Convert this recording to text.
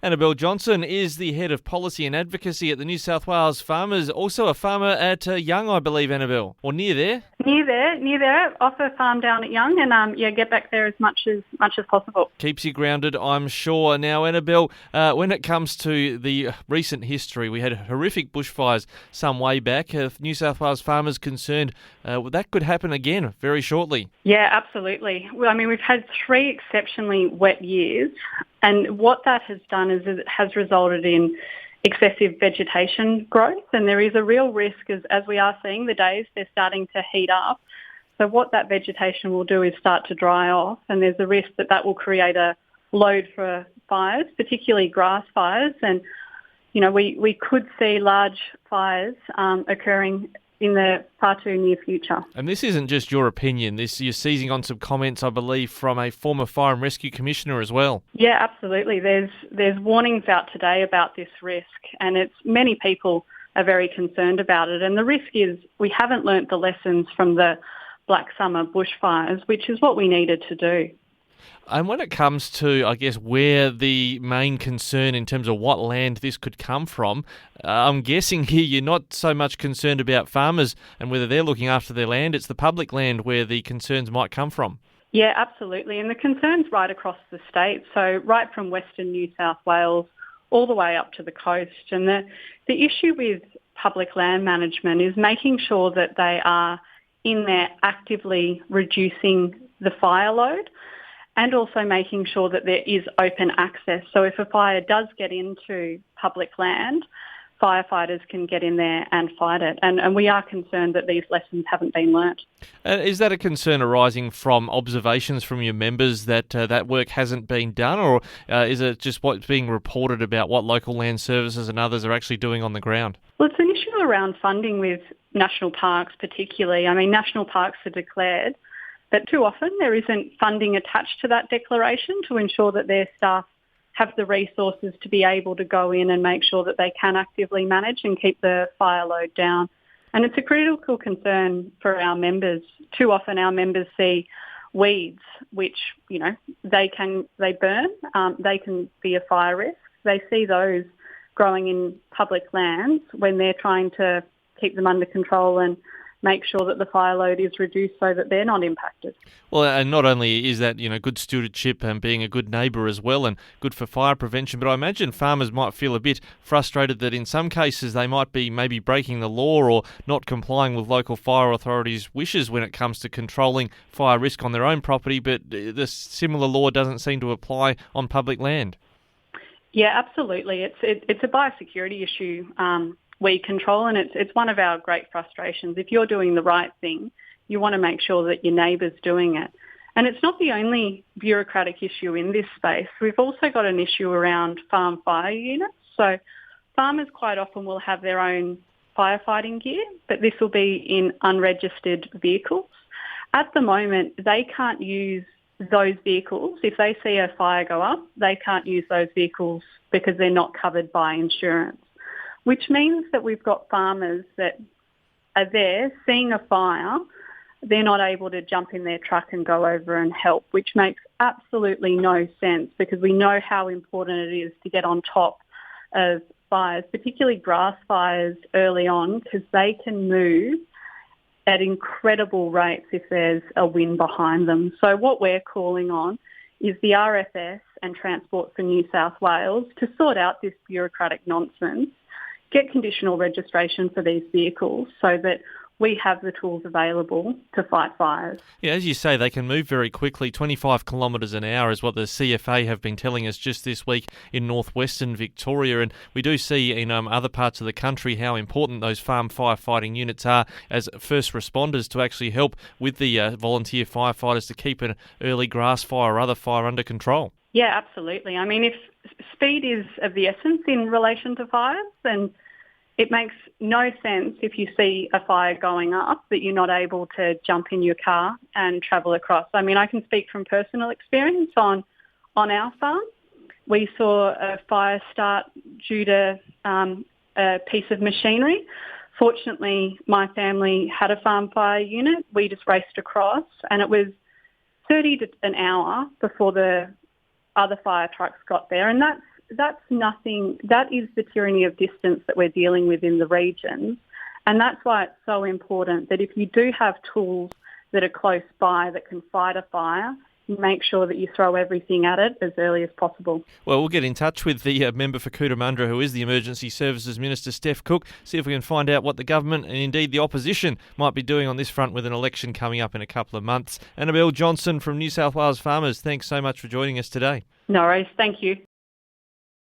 Annabelle Johnson is the head of policy and advocacy at the New South Wales Farmers, also a farmer at Young, I believe, Annabelle, or near there. Near there, off a farm down at Young, and get back there as much as possible. Keeps you grounded, I'm sure. Now, Annabelle, when it comes to the recent history, we had horrific bushfires some way back. New South Wales farmers concerned that could happen again very shortly. Yeah, absolutely. Well, I mean, we've had 3 exceptionally wet years, and what that has done is it has resulted in excessive vegetation growth, and there is a real risk as we are seeing the days, they're starting to heat up. So what that vegetation will do is start to dry off, and there's a risk that will create a load for fires, particularly grass fires. And, we could see large fires occurring in the far too near future. And this isn't just your opinion. You're seizing on some comments, I believe, from a former Fire and Rescue Commissioner as well. Yeah, absolutely. There's warnings out today about this risk, and many people are very concerned about it. And the risk is we haven't learnt the lessons from the Black Summer bushfires, which is what we needed to do. And when it comes to, I guess, where the main concern in terms of what land this could come from, I'm guessing here you're not so much concerned about farmers and whether they're looking after their land. It's the public land where the concerns might come from. Yeah, absolutely. And the concerns right across the state, so right from Western New South Wales all the way up to the coast. And the issue with public land management is making sure that they are in there actively reducing the fire load, and also making sure that there is open access. So if a fire does get into public land, firefighters can get in there and fight it. And we are concerned that these lessons haven't been learnt. Is that a concern arising from observations from your members that that work hasn't been done, or is it just what's being reported about what local land services and others are actually doing on the ground? Well, it's an issue around funding with national parks particularly. I mean, national parks are declared, but too often there isn't funding attached to that declaration to ensure that their staff have the resources to be able to go in and make sure that they can actively manage and keep the fire load down. And it's a critical concern for our members. Too often our members see weeds, which, they burn, they can be a fire risk. They see those growing in public lands when they're trying to keep them under control and make sure that the fire load is reduced so that they're not impacted. Well, and not only is that, good stewardship and being a good neighbour as well and good for fire prevention, but I imagine farmers might feel a bit frustrated that in some cases they might be maybe breaking the law or not complying with local fire authorities' wishes when it comes to controlling fire risk on their own property, but the similar law doesn't seem to apply on public land. Yeah, absolutely. It's a biosecurity issue we control, and it's one of our great frustrations. If you're doing the right thing, you want to make sure that your neighbour's doing it. And it's not the only bureaucratic issue in this space. We've also got an issue around farm fire units. So farmers quite often will have their own firefighting gear, but this will be in unregistered vehicles. At the moment, they can't use those vehicles. If they see a fire go up, they can't use those vehicles because they're not covered by insurance, which means that we've got farmers that are there seeing a fire. They're not able to jump in their truck and go over and help, which makes absolutely no sense because we know how important it is to get on top of fires, particularly grass fires early on, because they can move at incredible rates if there's a wind behind them. So what we're calling on is the RFS and Transport for New South Wales to sort out this bureaucratic nonsense, get conditional registration for these vehicles so that we have the tools available to fight fires. Yeah, as you say, they can move very quickly. 25 kilometres an hour is what the CFA have been telling us just this week in northwestern Victoria. And we do see in other parts of the country how important those farm firefighting units are as first responders to actually help with the volunteer firefighters to keep an early grass fire or other fire under control. Yeah, absolutely. I mean, if speed is of the essence in relation to fires, then it makes no sense if you see a fire going up that you're not able to jump in your car and travel across. I mean, I can speak from personal experience on our farm. We saw a fire start due to a piece of machinery. Fortunately, my family had a farm fire unit. We just raced across, and it was 30 to an hour before the other fire trucks got there, and that's nothing. That is the tyranny of distance that we're dealing with in the regions. And that's why it's so important that if you do have tools that are close by that can fight a fire, you make sure that you throw everything at it as early as possible. Well, we'll get in touch with the member for Cootamundra, who is the Emergency Services Minister, Steph Cook, see if we can find out what the government and indeed the opposition might be doing on this front with an election coming up in a couple of months. Annabelle Johnson from New South Wales Farmers, thanks so much for joining us today. No worries. Thank you.